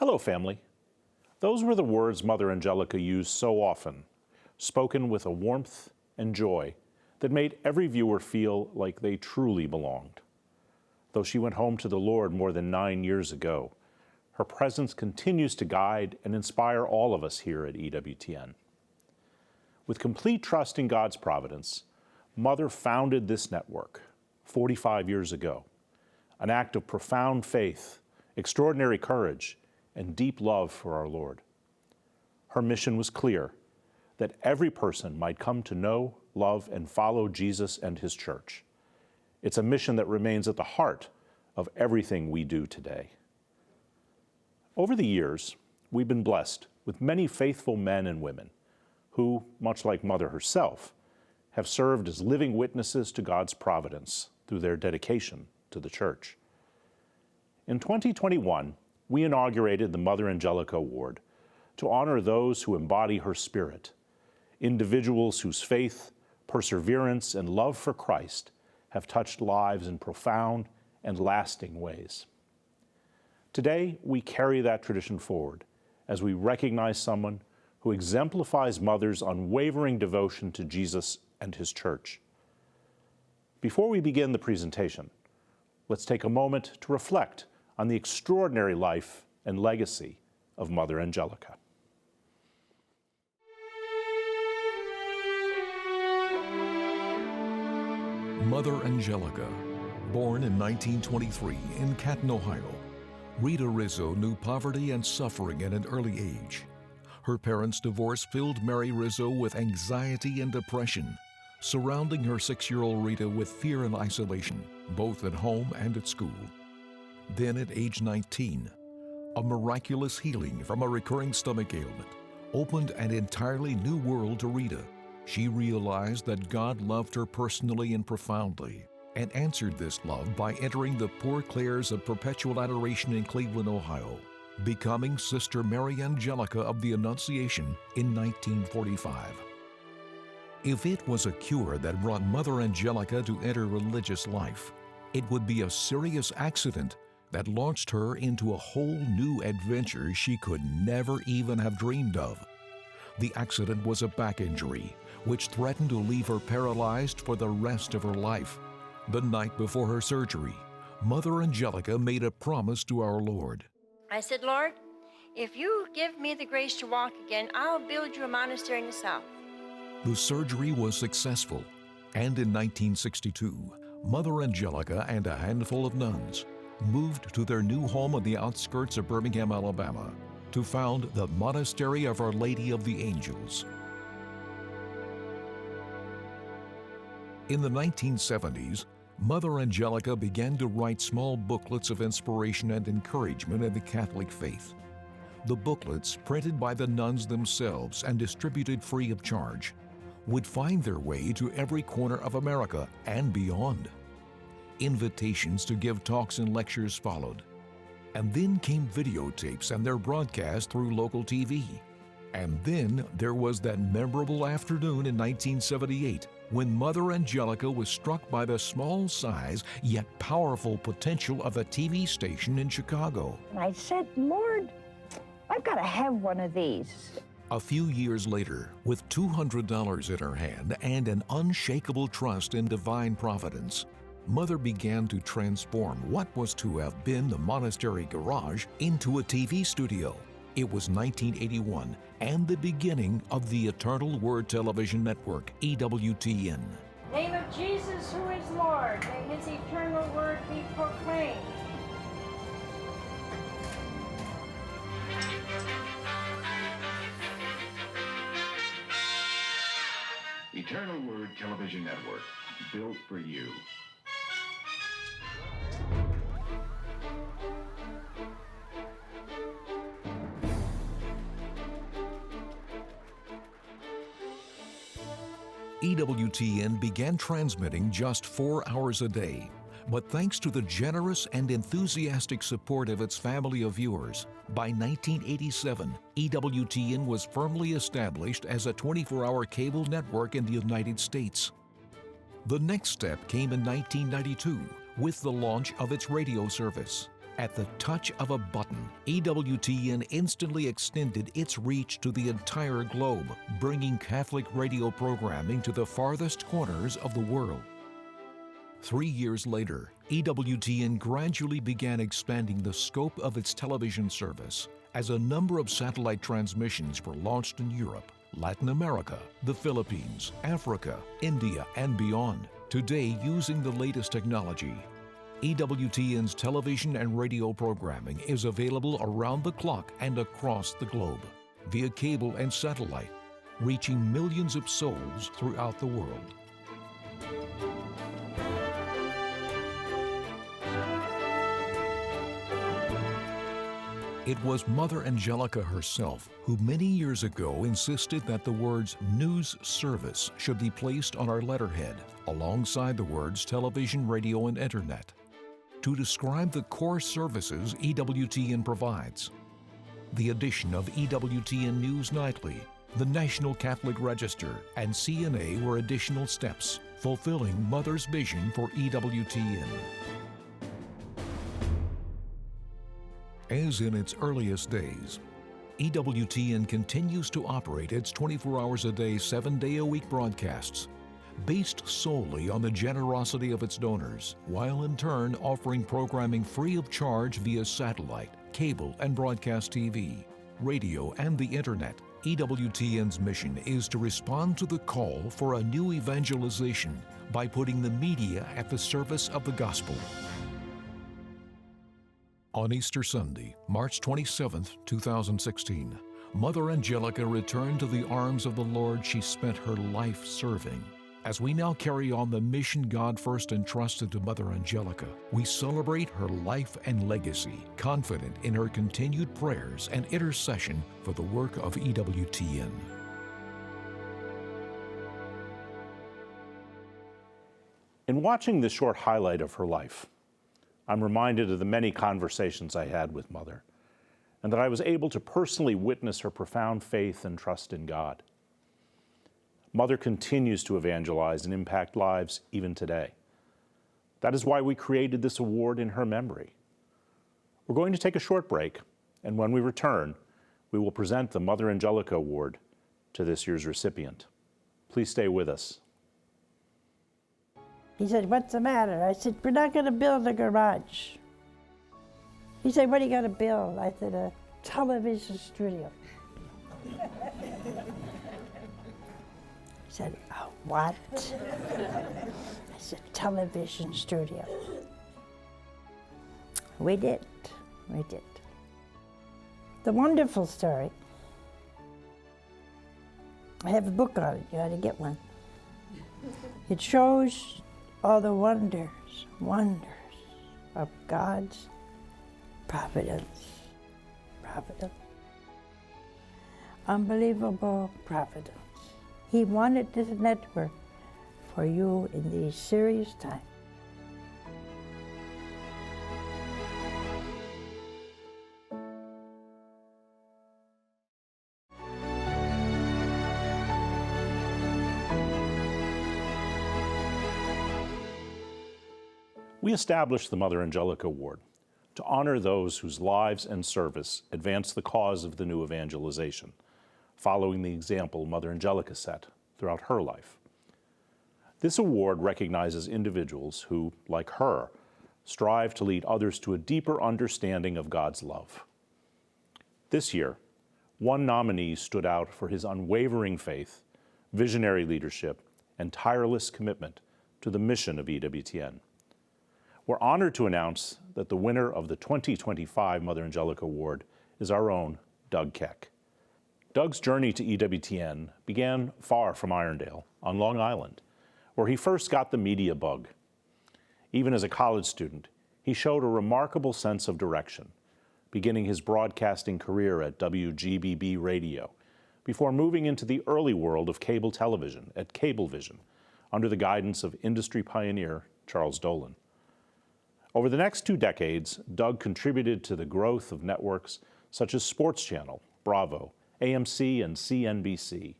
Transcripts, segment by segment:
Hello, family. Those were the words Mother Angelica used so often, spoken with a warmth and joy that made every viewer feel like they truly belonged. Though she went home to the Lord more than 9 years ago, her presence continues to guide and inspire all of us here at EWTN. With complete trust in God's providence, Mother founded this network 45 years ago, an act of profound faith, extraordinary courage, and deep love for our Lord. Her mission was clear, that every person might come to know, love, and follow Jesus and His church. It's a mission that remains at the heart of everything we do today. Over the years, we've been blessed with many faithful men and women who, much like Mother herself, have served as living witnesses to God's providence through their dedication to the church. In 2021, we inaugurated the Mother Angelica Award to honor those who embody her spirit, individuals whose faith, perseverance, and love for Christ have touched lives in profound and lasting ways. Today, we carry that tradition forward as we recognize someone who exemplifies Mother's unwavering devotion to Jesus and His church. Before we begin the presentation, let's take a moment to reflect on the extraordinary life and legacy of Mother Angelica. Mother Angelica, born in 1923 in Canton, Ohio, Rita Rizzo knew poverty and suffering at an early age. Her parents' divorce filled Mary Rizzo with anxiety and depression, surrounding her 6-year-old Rita with fear and isolation, both at home and at school. Then at age 19, a miraculous healing from a recurring stomach ailment opened an entirely new world to Rita. She realized that God loved her personally and profoundly, and answered this love by entering the Poor Clares of Perpetual Adoration in Cleveland, Ohio, becoming Sister Mary Angelica of the Annunciation in 1945. If it was a cure that brought Mother Angelica to enter religious life, it would be a serious accident that launched her into a whole new adventure she could never even have dreamed of. The accident was a back injury, which threatened to leave her paralyzed for the rest of her life. The night before her surgery, Mother Angelica made a promise to our Lord. I said, Lord, if you give me the grace to walk again, I'll build you a monastery in the South. The surgery was successful, and in 1962, Mother Angelica and a handful of nuns moved to their new home on the outskirts of Birmingham, Alabama, to found the Monastery of Our Lady of the Angels. In the 1970s, Mother Angelica began to write small booklets of inspiration and encouragement in the Catholic faith. The booklets, printed by the nuns themselves and distributed free of charge, would find their way to every corner of America and beyond. Invitations to give talks and lectures followed. And then came videotapes and their broadcast through local TV. And then there was that memorable afternoon in 1978 when Mother Angelica was struck by the small size yet powerful potential of a TV station in Chicago. And I said, Lord, I've got to have one of these. A few years later, with $200 in her hand and an unshakable trust in divine providence, Mother began to transform what was to have been the monastery garage into a TV studio. It was 1981 and the beginning of the Eternal Word Television Network, EWTN. Name of Jesus, who is Lord, may His eternal word be proclaimed. Eternal Word Television Network, built for you. EWTN began transmitting just 4 hours a day, but thanks to the generous and enthusiastic support of its family of viewers, by 1987, EWTN was firmly established as a 24-hour cable network in the United States. The next step came in 1992 with the launch of its radio service. At the touch of a button, EWTN instantly extended its reach to the entire globe, bringing Catholic radio programming to the farthest corners of the world. 3 years later, EWTN gradually began expanding the scope of its television service as a number of satellite transmissions were launched in Europe, Latin America, the Philippines, Africa, India, and beyond. Today, using the latest technology, EWTN's television and radio programming is available around the clock and across the globe, via cable and satellite, reaching millions of souls throughout the world. It was Mother Angelica herself who many years ago insisted that the words news service should be placed on our letterhead alongside the words television, radio, and internet to describe the core services EWTN provides. The addition of EWTN News Nightly, the National Catholic Register, and CNA were additional steps, fulfilling Mother's vision for EWTN. As in its earliest days, EWTN continues to operate its 24 hours a day, 7-day-a-week broadcasts, based solely on the generosity of its donors, while in turn offering programming free of charge via satellite, cable, and broadcast TV, radio, and the internet. EWTN's mission is to respond to the call for a new evangelization by putting the media at the service of the gospel. On Easter Sunday, March 27, 2016, Mother Angelica returned to the arms of the Lord she spent her life serving. As we now carry on the mission God first entrusted to Mother Angelica, we celebrate her life and legacy, confident in her continued prayers and intercession for the work of EWTN. In watching this short highlight of her life, I'm reminded of the many conversations I had with Mother, and that I was able to personally witness her profound faith and trust in God. Mother continues to evangelize and impact lives even today. That is why we created this award in her memory. We're going to take a short break, and when we return, we will present the Mother Angelica Award to this year's recipient. Please stay with us. He said, "What's the matter?" I said, "We're not going to build a garage." He said, "What are you going to build?" I said, "A television studio." He said, "Oh, what?" I said, "Television studio." We did. The wonderful story. I have a book on it. You ought to get one. It shows all the wonders of God's providence. Unbelievable providence. He wanted this network for you in these serious times. We established the Mother Angelica Award to honor those whose lives and service advance the cause of the new evangelization, following the example Mother Angelica set throughout her life. This award recognizes individuals who, like her, strive to lead others to a deeper understanding of God's love. This year, one nominee stood out for his unwavering faith, visionary leadership, and tireless commitment to the mission of EWTN. We're honored to announce that the winner of the 2025 Mother Angelica Award is our own Doug Keck. Doug's journey to EWTN began far from Irondale, on Long Island, where he first got the media bug. Even as a college student, he showed a remarkable sense of direction, beginning his broadcasting career at WGBB Radio, before moving into the early world of cable television at Cablevision, under the guidance of industry pioneer Charles Dolan. Over the next 2 decades, Doug contributed to the growth of networks such as Sports Channel, Bravo, AMC, and CNBC,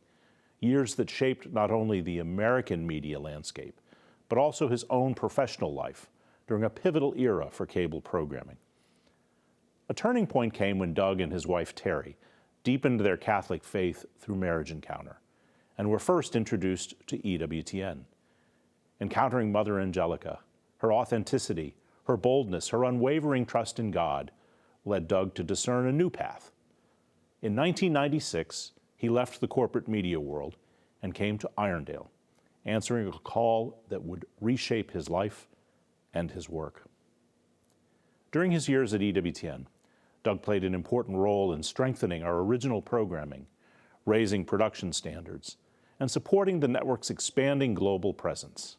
years that shaped not only the American media landscape, but also his own professional life during a pivotal era for cable programming. A turning point came when Doug and his wife Terry deepened their Catholic faith through Marriage Encounter and were first introduced to EWTN. Encountering Mother Angelica, her authenticity, her boldness, her unwavering trust in God led Doug to discern a new path. In 1996, he left the corporate media world and came to Irondale, answering a call that would reshape his life and his work. During his years at EWTN, Doug played an important role in strengthening our original programming, raising production standards, and supporting the network's expanding global presence.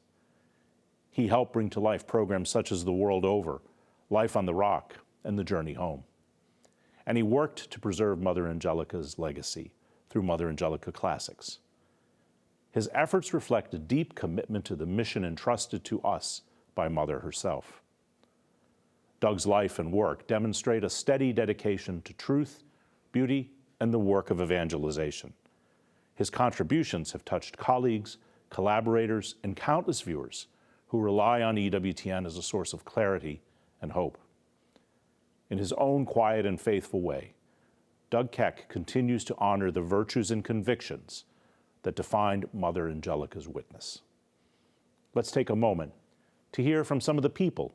He helped bring to life programs such as The World Over, Life on the Rock, and The Journey Home. And he worked to preserve Mother Angelica's legacy through Mother Angelica Classics. His efforts reflect a deep commitment to the mission entrusted to us by Mother herself. Doug's life and work demonstrate a steady dedication to truth, beauty, and the work of evangelization. His contributions have touched colleagues, collaborators, and countless viewers who rely on EWTN as a source of clarity and hope. In his own quiet and faithful way, Doug Keck continues to honor the virtues and convictions that defined Mother Angelica's witness. Let's take a moment to hear from some of the people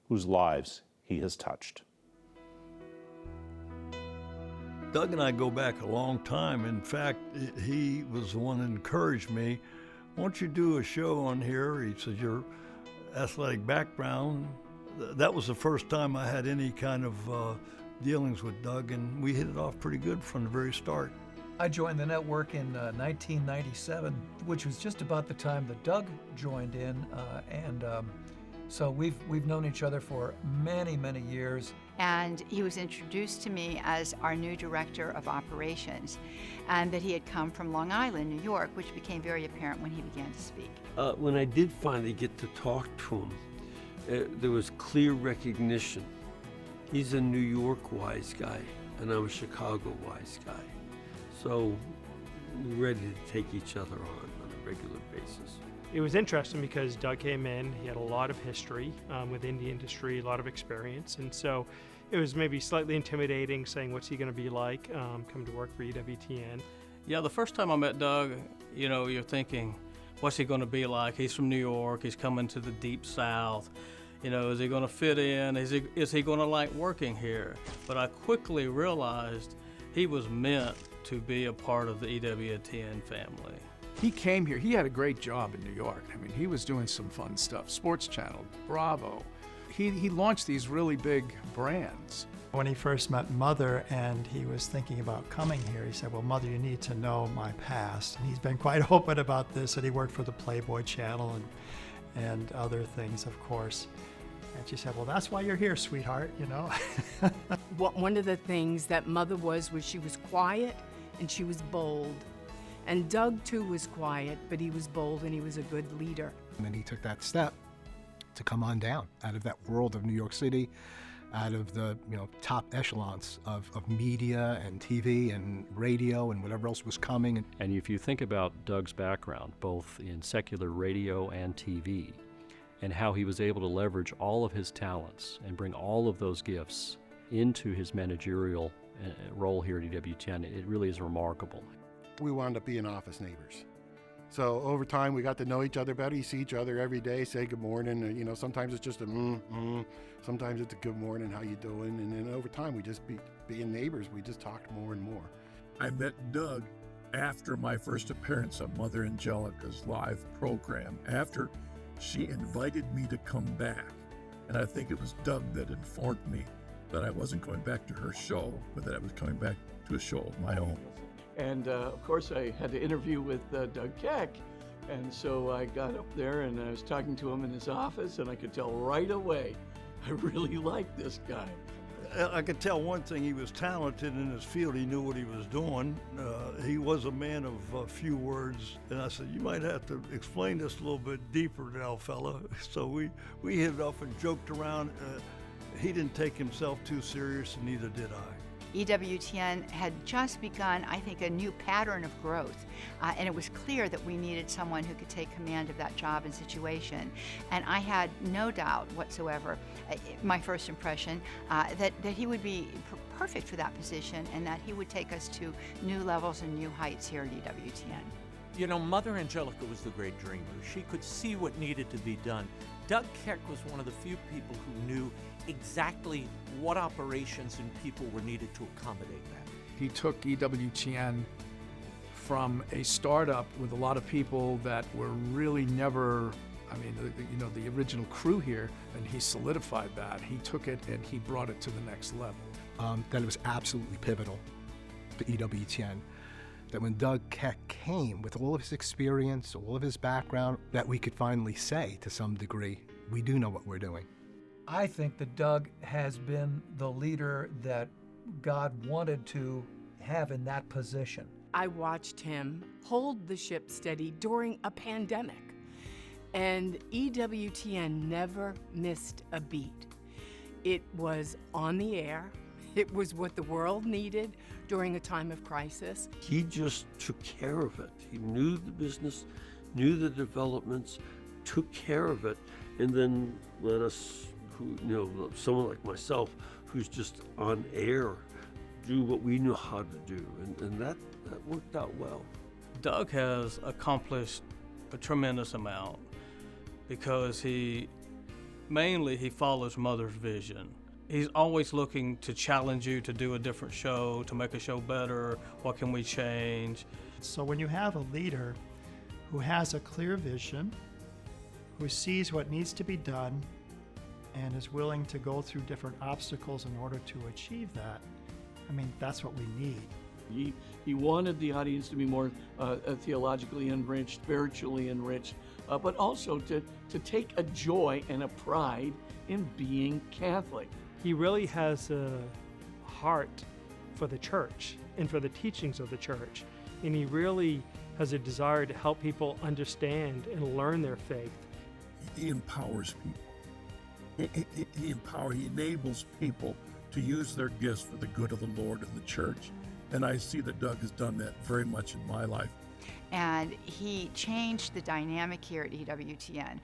whose lives he has touched. Doug and I go back a long time. In fact, he was the one that encouraged me. Why don't you do a show on here? He said, your athletic background. That was the first time I had any kind of dealings with Doug, and we hit it off pretty good from the very start. I joined the network in 1997, which was just about the time that Doug joined in, so we've known each other for many, many years. And he was introduced to me as our new director of operations, and that he had come from Long Island, New York, which became very apparent when he began to speak. When I did finally get to talk to him, there was clear recognition. He's a New York wise guy, and I'm a Chicago wise guy. So we're ready to take each other on a regular basis. It was interesting because Doug came in, he had a lot of history within the industry, a lot of experience, and so it was maybe slightly intimidating saying what's he going to be like coming to work for EWTN. Yeah, the first time I met Doug, you're thinking, what's he going to be like? He's from New York, he's coming to the deep South. Is he going to fit in? Is he going to like working here? But I quickly realized he was meant to be a part of the EWTN family. He came here, he had a great job in New York. I mean, he was doing some fun stuff. Sports Channel, Bravo. He launched these really big brands. When he first met Mother and he was thinking about coming here, he said, well, Mother, you need to know my past. And he's been quite open about this, and he worked for the Playboy Channel and other things, of course. And she said, well, that's why you're here, sweetheart, One of the things that Mother was she was quiet and she was bold. And Doug, too, was quiet, but he was bold and he was a good leader. And then he took that step to come on down out of that world of New York City, out of the top echelons of media and TV and radio and whatever else was coming. And if you think about Doug's background, both in secular radio and TV, and how he was able to leverage all of his talents and bring all of those gifts into his managerial role here at EWTN, it really is remarkable. We wound up being office neighbors. So over time, we got to know each other better. You see each other every day, say good morning. Sometimes it's just a sometimes it's a good morning, how you doing? And then over time, we just being neighbors, we just talked more and more. I met Doug after my first appearance on Mother Angelica's live program, after she invited me to come back. And I think it was Doug that informed me that I wasn't going back to her show, but that I was coming back to a show of my own. And of course, I had to interview with Doug Keck. And so I got up there and I was talking to him in his office, and I could tell right away, I really liked this guy. I could tell one thing, he was talented in his field. He knew what he was doing. He was a man of few words. And I said, you might have to explain this a little bit deeper now, fella. So we hit it off and joked around. He didn't take himself too serious, and neither did I. EWTN had just begun, I think, a new pattern of growth, and it was clear that we needed someone who could take command of that job and situation. And I had no doubt whatsoever, my first impression, that he would be perfect for that position and that he would take us to new levels and new heights here at EWTN. You know, Mother Angelica was the great dreamer. She could see what needed to be done. Doug Keck was one of the few people who knew exactly what operations and people were needed to accommodate that. He took EWTN from a startup with a lot of people that were really never, I mean, the original crew here, and he solidified that. He took it and he brought it to the next level. That it was absolutely pivotal to EWTN. That when Doug Keck came with all of his experience, all of his background, that we could finally say to some degree, we do know what we're doing. I think that Doug has been the leader that God wanted to have in that position. I watched him hold the ship steady during a pandemic, and EWTN never missed a beat. It was on the air. It was what the world needed during a time of crisis. He just took care of it. He knew the business, knew the developments, took care of it, and then let us, someone like myself, who's just on air, do what we knew how to do, and that worked out well. Doug has accomplished a tremendous amount because he follows Mother's vision. He's always looking to challenge you to do a different show, to make a show better. What can we change? So when you have a leader who has a clear vision, who sees what needs to be done, and is willing to go through different obstacles in order to achieve that, I mean, that's what we need. He wanted the audience to be more theologically enriched, spiritually enriched, but also to take a joy and a pride in being Catholic. He really has a heart for the church and for the teachings of the church. And he really has a desire to help people understand and learn their faith. He empowers people. He enables people to use their gifts for the good of the Lord and the church. And I see that Doug has done that very much in my life. And he changed the dynamic here at EWTN.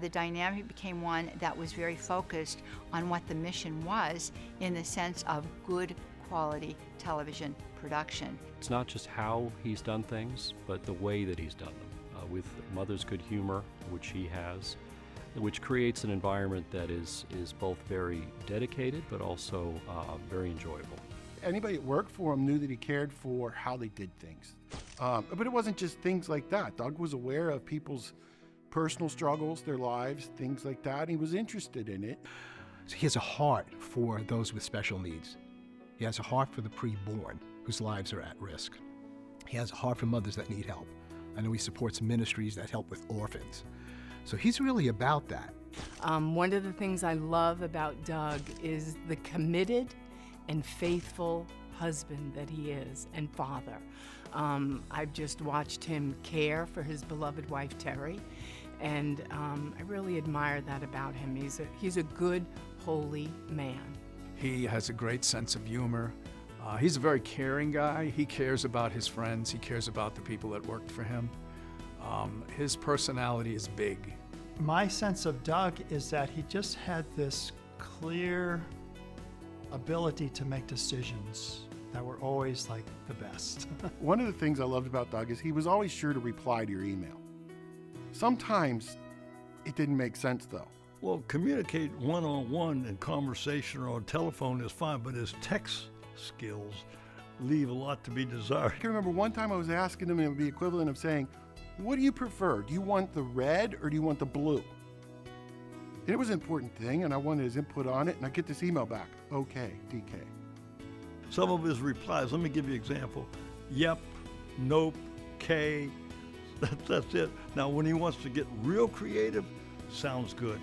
The dynamic became one that was very focused on what the mission was in the sense of good quality television production. It's not just how he's done things, but the way that he's done them, with Mother's good humor, which he has, which creates an environment that is both very dedicated but also very enjoyable. Anybody that worked for him knew that he cared for how they did things. But it wasn't just things like that. Doug was aware of people's personal struggles, their lives, things like that. He was interested in it. So he has a heart for those with special needs. He has a heart for the preborn whose lives are at risk. He has a heart for mothers that need help. I know he supports ministries that help with orphans. So he's really about that. One of the things I love about Doug is the committed and faithful husband that he is and father. I've just watched him care for his beloved wife Terry, and I really admire that about him. He's a good, holy man. He has a great sense of humor. He's a very caring guy. He cares about his friends. He cares about the people that worked for him. His personality is big. My sense of Doug is that he just had this clear ability to make decisions that were always like the best. One of the things I loved about Doug is he was always sure to reply to your email. Sometimes it didn't make sense though. Well, communicate one-on-one and conversation or on telephone is fine, but his text skills leave a lot to be desired. I can remember one time I was asking him, it would be equivalent of saying, what do you prefer? Do you want the red or do you want the blue? And it was an important thing, and I wanted his input on it, and I get this email back. Okay, DK. Some of his replies, let me give you an example. Yep, nope, K, that's it. Now, when he wants to get real creative, sounds good.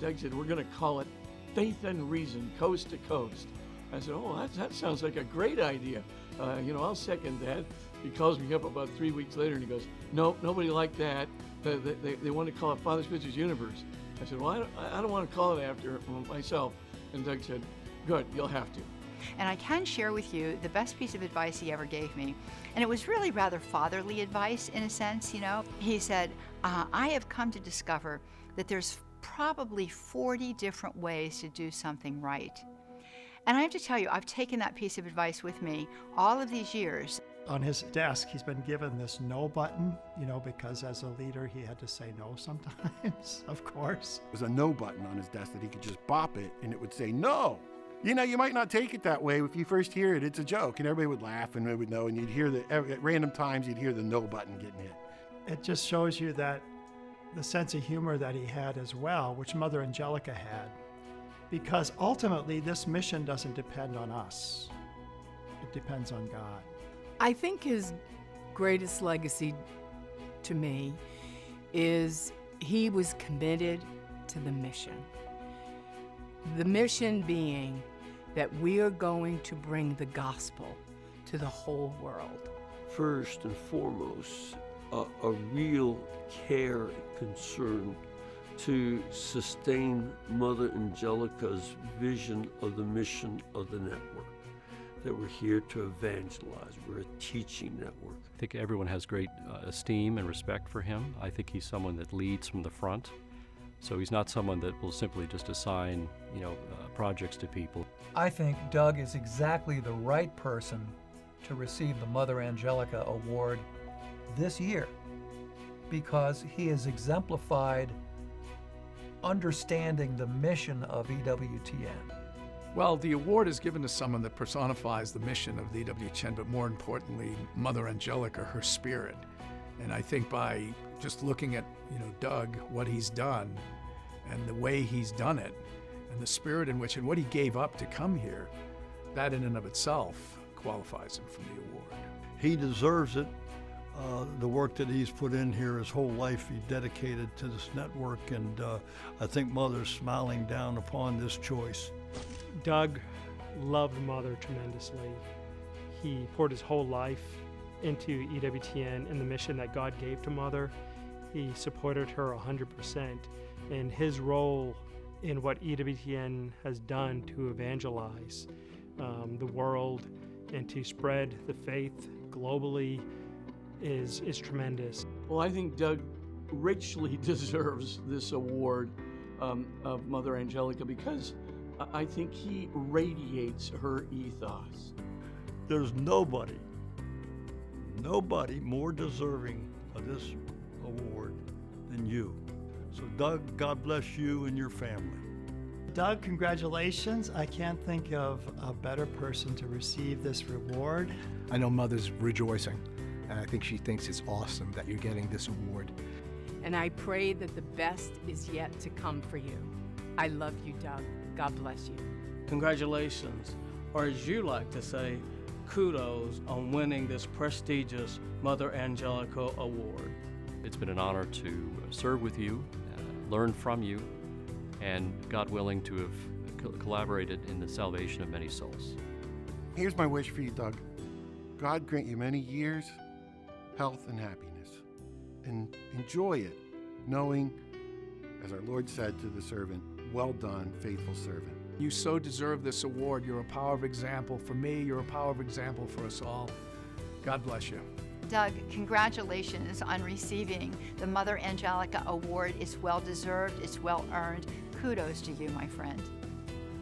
Doug said, we're going to call it Faith and Reason, Coast to Coast. I said, oh, that sounds like a great idea. I'll second that. He calls me up about 3 weeks later, and he goes, nope, nobody liked that. They want to call it Father Spitzer's Universe. I said, well, I don't want to call it after myself. And Doug said, good, you'll have to. And I can share with you the best piece of advice he ever gave me. And it was really rather fatherly advice in a sense, you know. He said, I have come to discover that there's probably 40 different ways to do something right. And I have to tell you, I've taken that piece of advice with me all of these years. On his desk, he's been given this no button, you know, because as a leader, he had to say no sometimes, of course. There's a no button on his desk that he could just bop it and it would say no. You know, you might not take it that way. If you first hear it, it's a joke, and everybody would laugh and they would know, and you'd hear at random times, you'd hear the no button getting hit. It just shows you that the sense of humor that he had as well, which Mother Angelica had, because ultimately this mission doesn't depend on us. It depends on God. I think his greatest legacy to me is he was committed to the mission. The mission being that we are going to bring the gospel to the whole world. First and foremost, a real care and concern to sustain Mother Angelica's vision of the mission of the network, that we're here to evangelize. We're a teaching network. I think everyone has great esteem and respect for him. I think he's someone that leads from the front. So he's not someone that will simply just assign, projects to people. I think Doug is exactly the right person to receive the Mother Angelica Award this year because he has exemplified understanding the mission of EWTN. Well, the award is given to someone that personifies the mission of the EWTN, but more importantly, Mother Angelica, her spirit. And I think by just looking at, Doug, what he's done, and the way he's done it, and the spirit in which, and what he gave up to come here, that in and of itself qualifies him for the award. He deserves it. The work that he's put in here his whole life, he dedicated to this network, and I think Mother's smiling down upon this choice. Doug loved Mother tremendously. He poured his whole life into EWTN and the mission that God gave to Mother. He supported her 100%, and his role in what EWTN has done to evangelize the world and to spread the faith globally is tremendous. Well, I think Doug richly deserves this award of Mother Angelica because I think he radiates her ethos. There's nobody more deserving of this award than you. So Doug, God bless you and your family. Doug, congratulations. I can't think of a better person to receive this reward. I know Mother's rejoicing, and I think she thinks it's awesome that you're getting this award. And I pray that the best is yet to come for you. I love you, Doug. God bless you. Congratulations, or as you like to say, kudos on winning this prestigious Mother Angelica Award. It's been an honor to serve with you, learn from you, and God willing to have collaborated in the salvation of many souls. Here's my wish for you, Doug. God grant you many years, health, and happiness. And enjoy it, knowing, as our Lord said to the servant, well done, faithful servant. You so deserve this award. You're a power of example for me. You're a power of example for us all. God bless you. Doug, congratulations on receiving the Mother Angelica Award. It's well deserved, it's well earned. Kudos to you, my friend.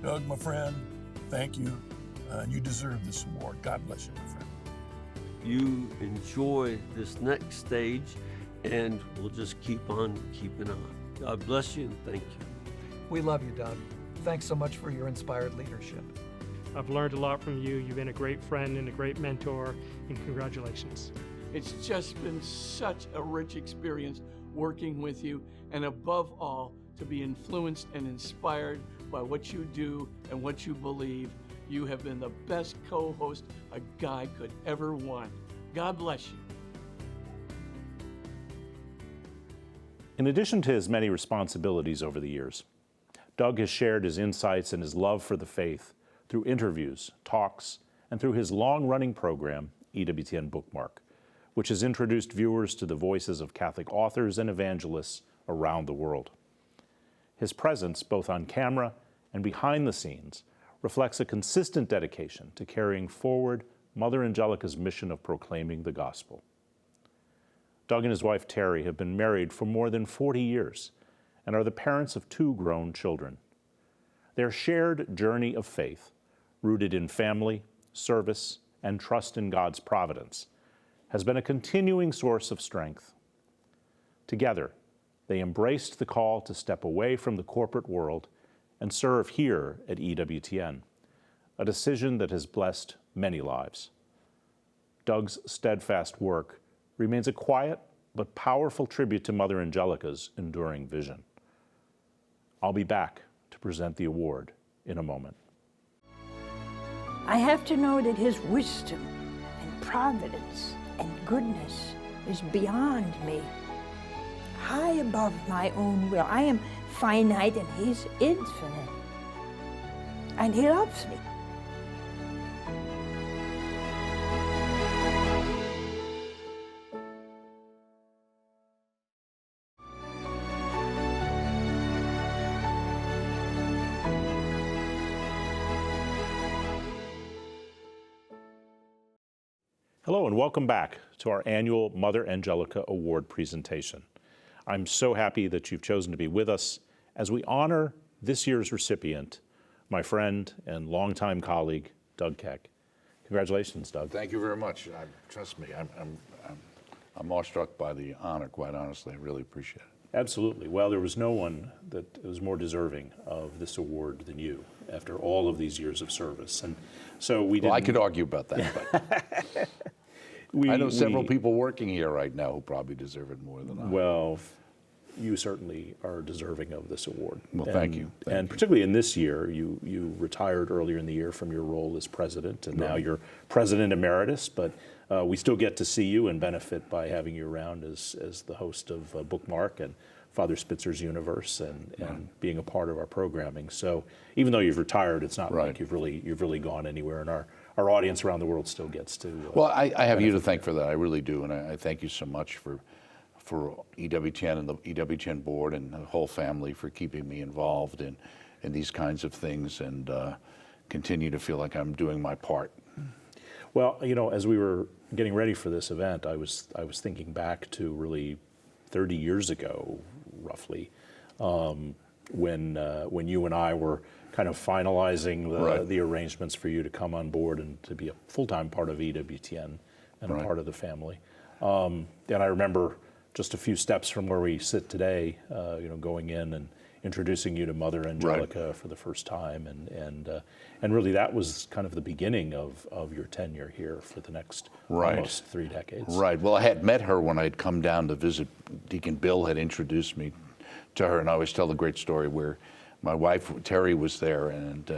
Doug, my friend, thank you. You deserve this award. God bless you, my friend. You enjoy this next stage, and we'll just keep on keeping on. God bless you and thank you. We love you, Doug. Thanks so much for your inspired leadership. I've learned a lot from you. You've been a great friend and a great mentor, and congratulations. It's just been such a rich experience working with you, and above all, to be influenced and inspired by what you do and what you believe. You have been the best co-host a guy could ever want. God bless you. In addition to his many responsibilities over the years, Doug has shared his insights and his love for the faith through interviews, talks, and through his long-running program, EWTN Bookmark, which has introduced viewers to the voices of Catholic authors and evangelists around the world. His presence, both on camera and behind the scenes, reflects a consistent dedication to carrying forward Mother Angelica's mission of proclaiming the gospel. Doug and his wife Terry have been married for more than 40 years and are the parents of 2 grown children. Their shared journey of faith, rooted in family, service, and trust in God's providence, has been a continuing source of strength. Together, they embraced the call to step away from the corporate world and serve here at EWTN, a decision that has blessed many lives. Doug's steadfast work remains a quiet but powerful tribute to Mother Angelica's enduring vision. I'll be back to present the award in a moment. I have to know that his wisdom and providence and goodness is beyond me, high above my own will. I am finite and he's infinite, and he loves me. Hello and welcome back to our annual Mother Angelica Award presentation. I'm so happy that you've chosen to be with us as we honor this year's recipient, my friend and longtime colleague, Doug Keck. Congratulations, Doug. Thank you very much. Trust me, I'm awestruck by the honor, quite honestly. I really appreciate it. Absolutely. Well, there was no one that was more deserving of this award than you after all of these years of service. And so we didn't... Well, I could argue about that, but I know several people working here right now who probably deserve it more than I. Well, you certainly are deserving of this award. Well, thank you. And particularly in this year, you retired earlier in the year from your role as president, and now you're president emeritus, but we still get to see you and benefit by having you around as the host of Bookmark and Father Spitzer's Universe and being a part of our programming. So even though you've retired, it's not like you've really gone anywhere, and our audience around the world still gets to. Well, I have you to thank for that. I really do, and I thank you so much for EWTN and the EWTN board and the whole family for keeping me involved in these kinds of things, and continue to feel like I'm doing my part. Well, you know, as we were getting ready for this event, I was thinking back to really 30 years ago, roughly, when you and I were kind of finalizing the arrangements for you to come on board and to be a full-time part of EWTN and a part of the family. And I remember just a few steps from where we sit today, you know, going in and introducing you to Mother Angelica for the first time, and really that was kind of the beginning of your tenure here for the next almost 3 decades. Right. Well, I had met her when I'd come down to visit. Deacon Bill had introduced me to her, and I always tell the great story where my wife Terry was there, and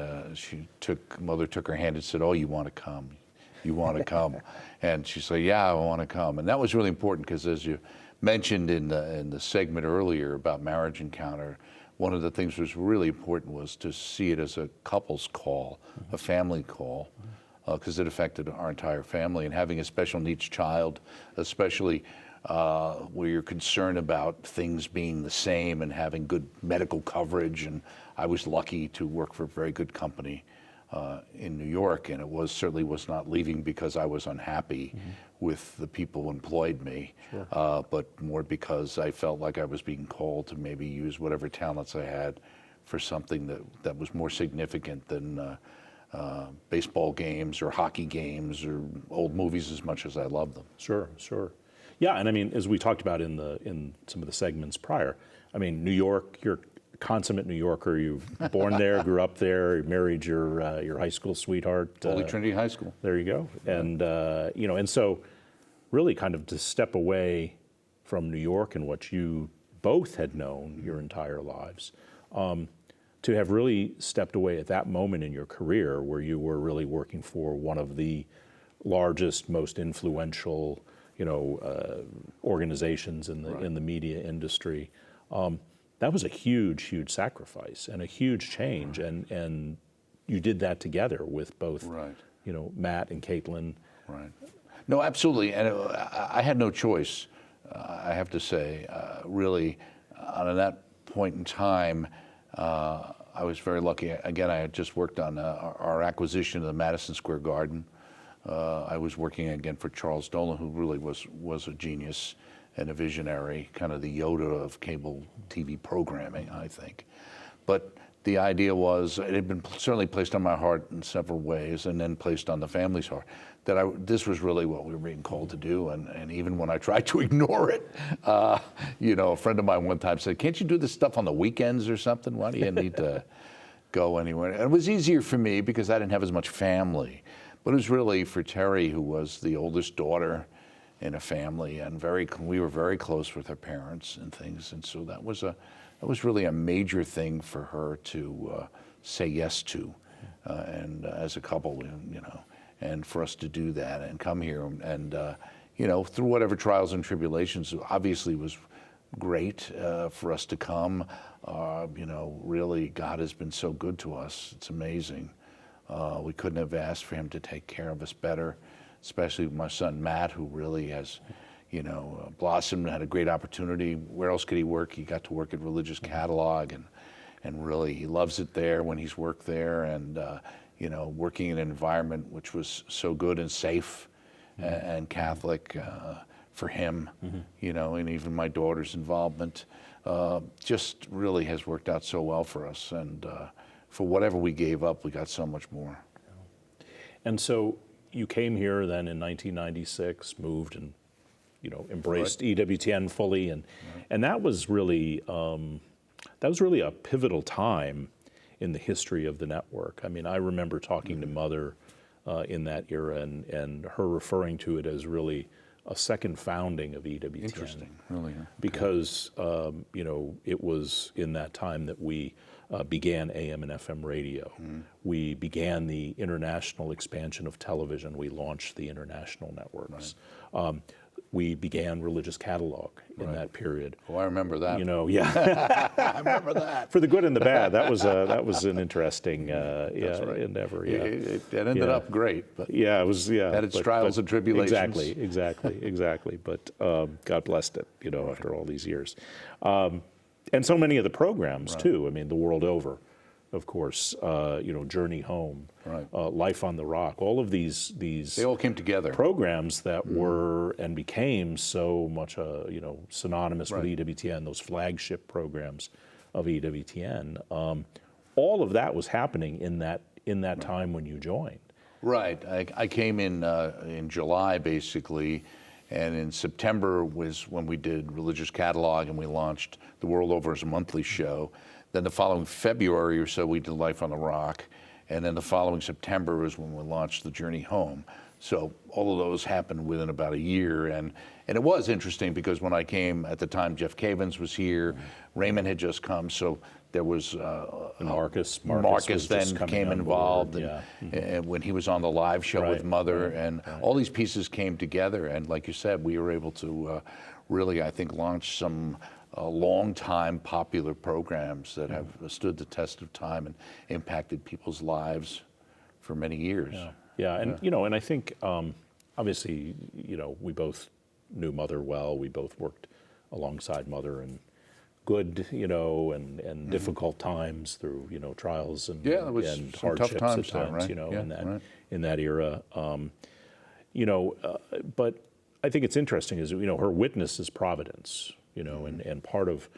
Mother took her hand and said, "Oh, you want to come? You want to come?" And she said, "Yeah, I want to come." And that was really important because, as you mentioned in the segment earlier about Marriage Encounter, one of the things that was really important was to see it as a couple's call, a family call, because it affected our entire family. And having a special needs child, especially where you're concerned about things being the same and having good medical coverage. And I was lucky to work for a very good company in New York, and it certainly was not leaving because I was unhappy with the people who employed me, but more because I felt like I was being called to maybe use whatever talents I had for something that was more significant than baseball games or hockey games or old movies, as much as I love them. Sure. Yeah, and I mean, as we talked about in some of the segments prior, I mean, New York, you're a consummate New Yorker. You've born there, grew up there, you married your high school sweetheart. Holy Trinity High School. There you go. And you know, and so really kind of to step away from New York and what you both had known your entire lives, to have really stepped away at that moment in your career where you were really working for one of the largest, most influential, you know, organizations in the media industry. That was a huge sacrifice and a huge change, and you did that together with both, you know, Matt and Caitlin. Right. No, absolutely, and I had no choice. I have to say, really, at that point in time, I I was very lucky. Again, I had just worked on our acquisition of the Madison Square Garden. I was working again for Charles Dolan, who really was a genius and a visionary, kind of the Yoda of cable TV programming, I think. But the idea was, it had been certainly placed on my heart in several ways, and then placed on the family's heart, that this was really what we were being called to do. And even when I tried to ignore it, you know, a friend of mine one time said, "Can't you do this stuff on the weekends or something? Why do you need to go anywhere?" And it was easier for me because I didn't have as much family. But it was really for Terry, who was the oldest daughter in a family, and we were very close with her parents and things. And so that was really a major thing for her to say yes to, and as a couple, you know, and for us to do that and come here and you know, through whatever trials and tribulations, obviously was great for us to come. You know, really, God has been so good to us. It's amazing. We couldn't have asked for him to take care of us better, especially my son Matt, who really has, you know, blossomed and had a great opportunity. Where else could he work? He got to work at Religious Catalog, and really he loves it there when he's worked there, and you know, working in an environment which was so good and safe and Catholic for him, you know, and even my daughter's involvement just really has worked out so well for us. And for whatever we gave up, we got so much more. And so you came here then in 1996, moved and, you know, embraced EWTN fully, and that was really a pivotal time in the history of the network. I mean, I remember talking to Mother in that era, and her referring to it as really a second founding of EWTN. Interesting, really. Okay. Because you know, it was in that time that we began AM and FM radio. We began the international expansion of television. We launched the international networks. We began Religious Catalog in that period. Oh, I remember that. You know, yeah. I remember that. For the good and the bad, that was an interesting endeavor. Yeah, it ended up great, but yeah, it was had its trials and tribulations. Exactly. But God blessed it. You know, after all these years, and so many of the programs too. I mean, the world over. Of course, you know, Journey Home, Life on the Rock, all of these they all came together. Programs that were and became so much, you know, synonymous with EWTN. Those flagship programs of EWTN. All of that was happening in that time when you joined. Right. I came in July basically, and in September was when we did Religious Catalog, and we launched The World Over as a monthly show. Then the following February or so, we did Life on the Rock. And then the following September was when we launched The Journey Home. So all of those happened within about a year. And it was interesting because when I came at the time, Jeff Cavins was here, Raymond had just come. So there was Marcus then came involved. And when he was on the live show with Mother, and all these pieces came together. And like you said, we were able to really, I think, launch some long-time popular programs that have stood the test of time and impacted people's lives for many years. And you know, and I think obviously, you know, we both knew Mother well. We both worked alongside Mother in good, you know, and difficult times through, you know, trials and hardships tough at times, right? you know, in that era. You know, but I think it's interesting is, you know, her witness is Providence. You know, and part of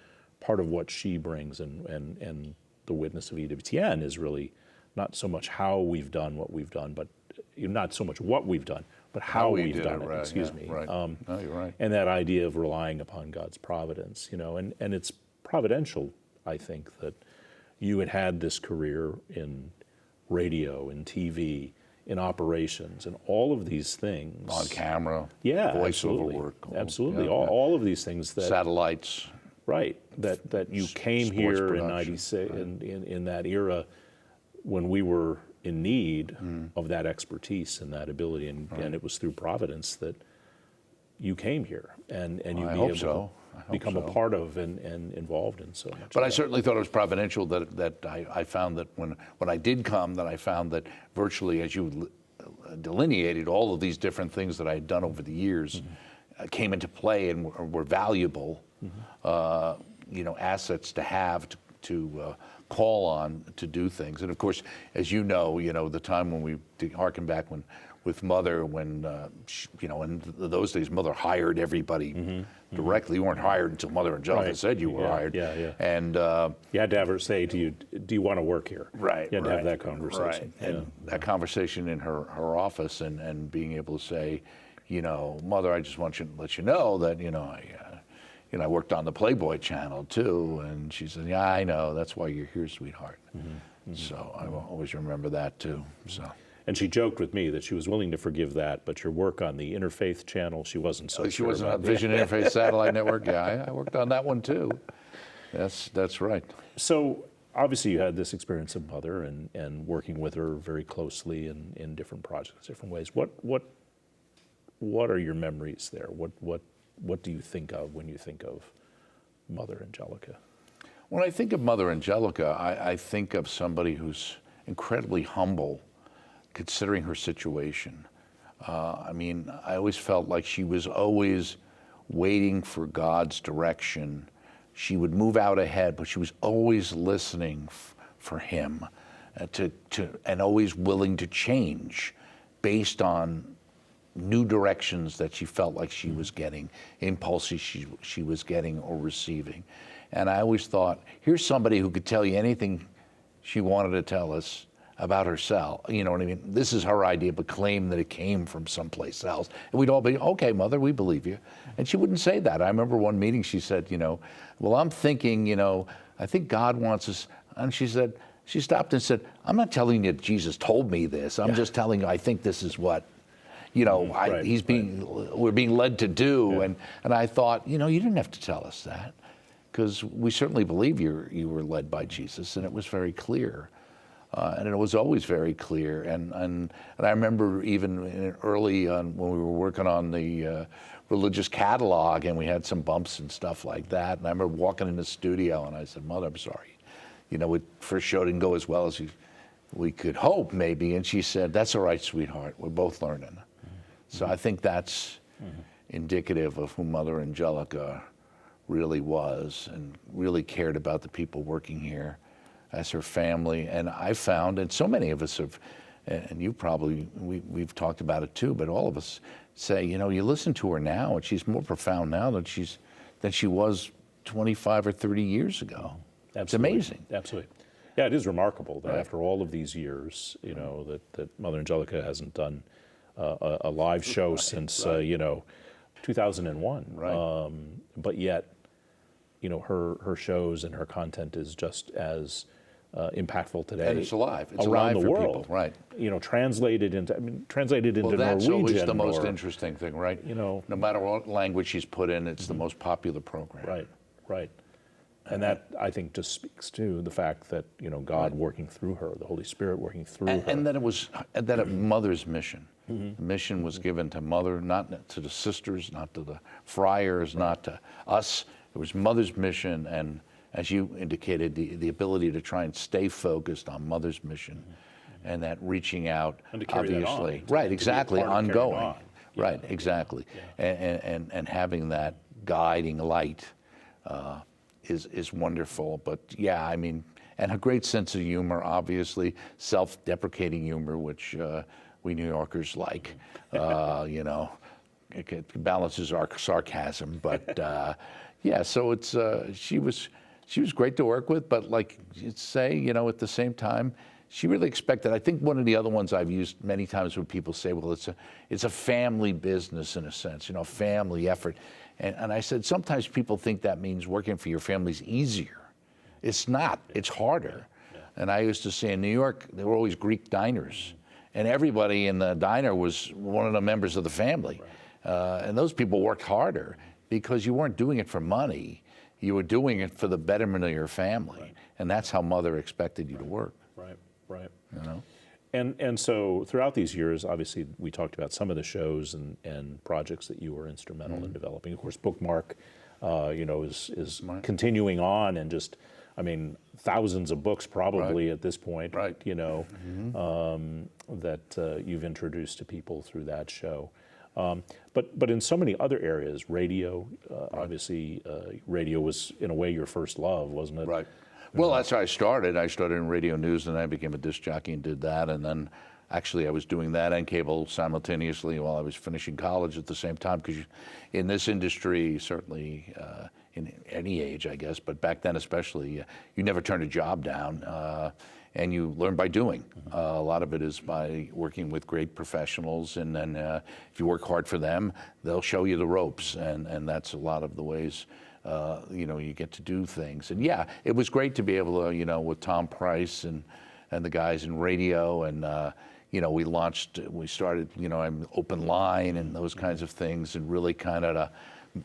what she brings and the witness of EWTN is really not so much how we've done what we've done, but not so much what we've done, but how we've done it. Excuse me. No, you're right. And that idea of relying upon God's providence, you know, and it's providential, I think, that you had this career in radio, in TV, in operations, and all of these things. On camera. Yeah, voiceover work. Absolutely. All of these things that. Satellites. Right. That you came here in 96, in that era when we were in need of that expertise and that ability, and it was through Providence that you came here and you be able to become a part of and involved in so much. But I certainly thought it was providential that I found that when I did come, that I found that virtually, as you delineated, all of these different things that I had done over the years came into play and were valuable, you know, assets to have to call on to do things. And of course, as you know, the time when we harken back when with Mother, when in those days, Mother hired everybody directly. You weren't hired until Mother Angelica said you were hired. And you had to have her say to you, "Do you want to work here?" Right. You had to have that conversation. Right. And that conversation in her office, and being able to say, Mother, I just want you to let you know that I worked on the Playboy channel too. And she said, "Yeah, I know. That's why you're here, sweetheart." So I will always remember that too. So. And she joked with me that she was willing to forgive that, but your work on the Interfaith channel, she wasn't so She sure wasn't on about. Vision Interfaith Satellite Network. Yeah, I worked on that one too. That's right. So obviously you had this experience of Mother and working with her very closely in different projects, different ways. What are your memories there? What do you think of when you think of Mother Angelica? When I think of Mother Angelica, I think of somebody who's incredibly humble, considering her situation. I always felt like she was always waiting for God's direction. She would move out ahead, but she was always listening for Him, and always willing to change based on new directions that she felt like she was getting, impulses she was getting or receiving. And I always thought, here's somebody who could tell you anything she wanted to tell us about herself. You know what I mean? This is her idea, but claim that it came from someplace else. And we'd all be, "Okay, Mother, we believe you." And she wouldn't say that. I remember one meeting she said, "Well, I'm thinking, I think God wants us." And she stopped and said, "I'm not telling you Jesus told me this. I'm just telling you I think this is what, we're being led to do." And I thought, you didn't have to tell us that, because we certainly believe you were led by Jesus, and it was very clear. And it was always very clear. And I remember even early on when we were working on the religious catalog, and we had some bumps and stuff like that. And I remember walking in the studio, and I said, "Mother, I'm sorry. First show didn't go as well as we could hope, maybe." And she said, "That's all right, sweetheart. We're both learning." So I think that's indicative of who Mother Angelica really was, and really cared about the people working here as her family. And I found, and so many of us have, and you probably, we've talked about it too, but all of us say, you listen to her now, and she's more profound now than she was 25 or 30 years ago. Absolutely. It's amazing. Absolutely. Yeah, it is remarkable that after all of these years, that Mother Angelica hasn't done a live show since 2001. Right. But yet, her shows and her content is just as impactful today. And it's alive. It's around alive the for world. people, right? Translated into Well, that's Norwegian. always the most or, interesting thing, right? No matter what language she's put in, it's the most popular program. Right. And that, I think, just speaks to the fact that God working through her, the Holy Spirit working through her, and that it was Mother's mission. The mission was given to Mother, not to the sisters, not to the friars, not to us. It was Mother's mission, and as you indicated, the ability to try and stay focused on Mother's mission, and that reaching out, and to carry obviously, that on, right, exactly, ongoing, on. right, exactly, and having that guiding light is wonderful. But yeah, and a great sense of humor, obviously, self-deprecating humor, which we New Yorkers like, it balances our sarcasm, but yeah, so it's she was great to work with, but like you'd say, at the same time, she really expected. I think one of the other ones I've used many times when people say, "Well, it's a family business in a sense, family effort," and I said sometimes people think that means working for your family's easier. It's not. It's harder. And I used to say in New York, there were always Greek diners, and everybody in the diner was one of the members of the family, and those people worked harder, because you weren't doing it for money. You were doing it for the betterment of your family. And that's how Mother expected you to work. Right. And so throughout these years, obviously, we talked about some of the shows and projects that you were instrumental in developing. Of course, Bookmark, is continuing on, and just, thousands of books probably at this point, that you've introduced to people through that show. But in so many other areas, radio, obviously, radio was in a way your first love, wasn't it? Right. Well, that's how I started. I started in radio news, and I became a disc jockey and did that. And then actually I was doing that and cable simultaneously while I was finishing college at the same time, because in this industry, certainly in any age, I guess, but back then especially, you never turn a job down. And you learn by doing. A lot of it is by working with great professionals, and then if you work hard for them, they'll show you the ropes, and that's a lot of the ways you get to do things. And yeah, it was great to be able to, with Tom Price and the guys in radio, and we started, Open Line and those kinds of things, and really kind of,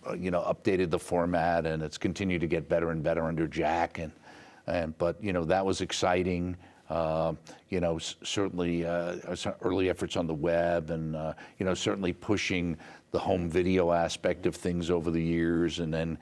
updated the format, and it's continued to get better and better under Jack, but that was exciting. Certainly early efforts on the web, and certainly pushing the home video aspect of things over the years, and then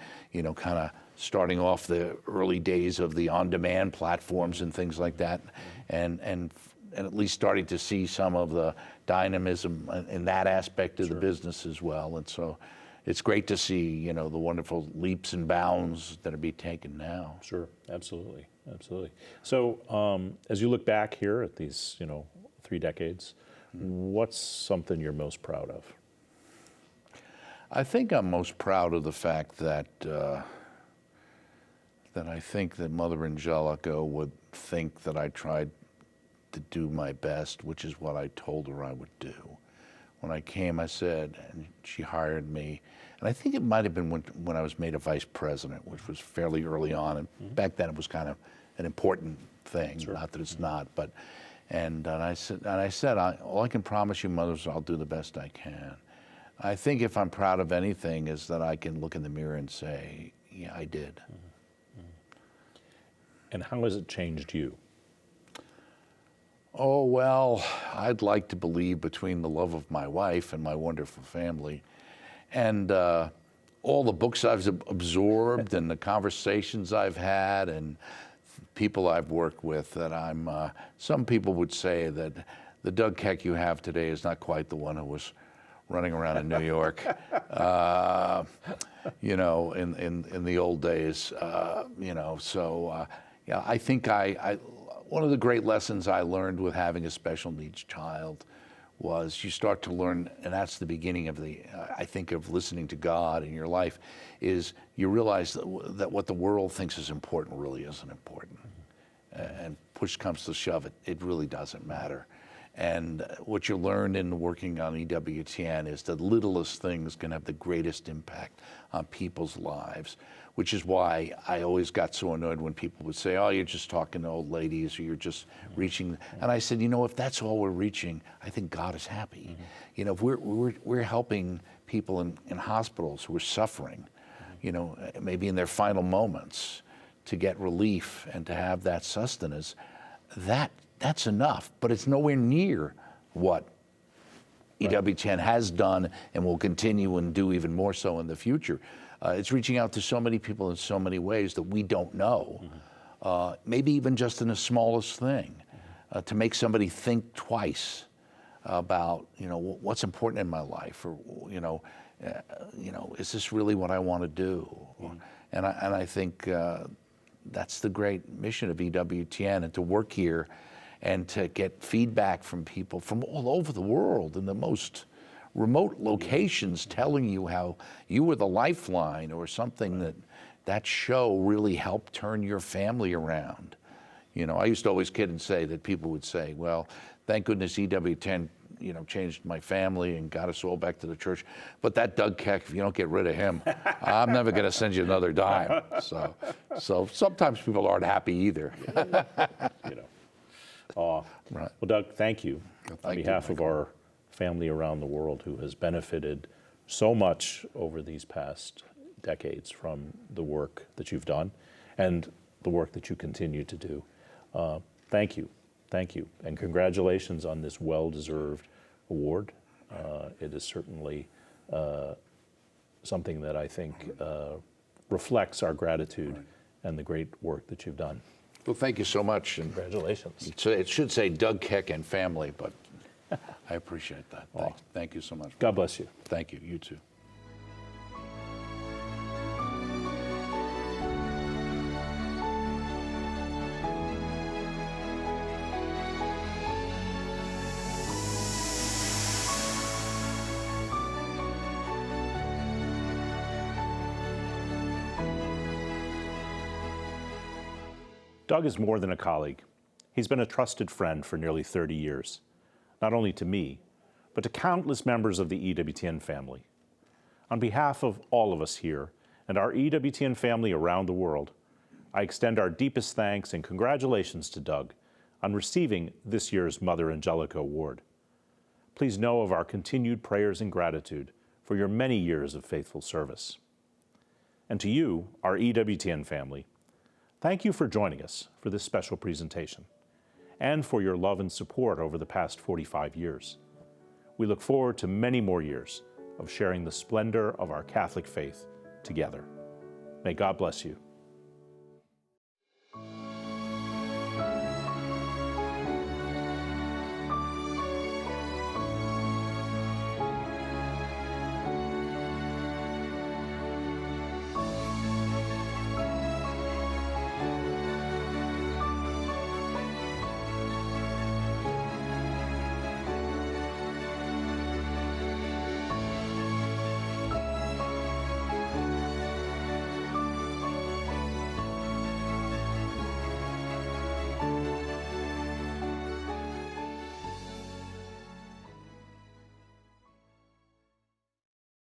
kind of starting off the early days of the on-demand platforms and things like that, and at least starting to see some of the dynamism in that aspect of the business as well. And so it's great to see, the wonderful leaps and bounds that are being taken now. Sure, absolutely, absolutely. So as you look back here at these, 3 decades, what's something you're most proud of? I think I'm most proud of the fact that I think that Mother Angelica would think that I tried to do my best, which is what I told her I would do. When I came, I said, and she hired me, and I think it might have been when I was made a vice president, which was fairly early on, and back then it was kind of an important thing. Sure. Not that it's not, but and I said, all I can promise you, Mother, is I'll do the best I can. I think if I'm proud of anything, is that I can look in the mirror and say, yeah, I did. And how has it changed you? Oh, well, I'd like to believe between the love of my wife and my wonderful family, and all the books I've absorbed and the conversations I've had and people I've worked with, that I'm, some people would say that the Doug Keck you have today is not quite the one who was running around in New York, in the old days, so, yeah, I think one of the great lessons I learned with having a special needs child was you start to learn, and that's the beginning of I think of listening to God in your life, is you realize that what the world thinks is important really isn't important. And push comes to shove, it really doesn't matter. And what you learn in working on EWTN is the littlest things can have the greatest impact on people's lives, which is why I always got so annoyed when people would say, oh, you're just talking to old ladies, or you're just reaching. And I said, if that's all we're reaching, I think God is happy. If we're helping people in hospitals who are suffering, maybe in their final moments, to get relief and to have that sustenance, that's enough, but it's nowhere near what EWTN has done and will continue and do even more so in the future. It's reaching out to so many people in so many ways that we don't know, maybe even just in the smallest thing, to make somebody think twice about, what's important in my life, or, is this really what I want to do? And I think that's the great mission of EWTN, and to work here and to get feedback from people from all over the world in the most remote locations, telling you how you were the lifeline, or something that show really helped turn your family around. I used to always kid and say that people would say, well, thank goodness EWTN changed my family and got us all back to the church. But that Doug Keck, if you don't get rid of him, I'm never going to send you another dime. So sometimes people aren't happy either. Right. Well, Doug, thank you. On behalf of our family around the world who has benefited so much over these past decades from the work that you've done and the work that you continue to do, thank you. Thank you. And congratulations on this well-deserved award. It is certainly something that I think reflects our gratitude and the great work that you've done. Well, thank you so much. And congratulations. It should say Doug Keck and family, but I appreciate that. Thank you so much. God bless you. Thank you. You too. Doug is more than a colleague. He's been a trusted friend for nearly 30 years, not only to me, but to countless members of the EWTN family. On behalf of all of us here and our EWTN family around the world, I extend our deepest thanks and congratulations to Doug on receiving this year's Mother Angelica Award. Please know of our continued prayers and gratitude for your many years of faithful service. And to you, our EWTN family, thank you for joining us for this special presentation and for your love and support over the past 45 years. We look forward to many more years of sharing the splendor of our Catholic faith together. May God bless you.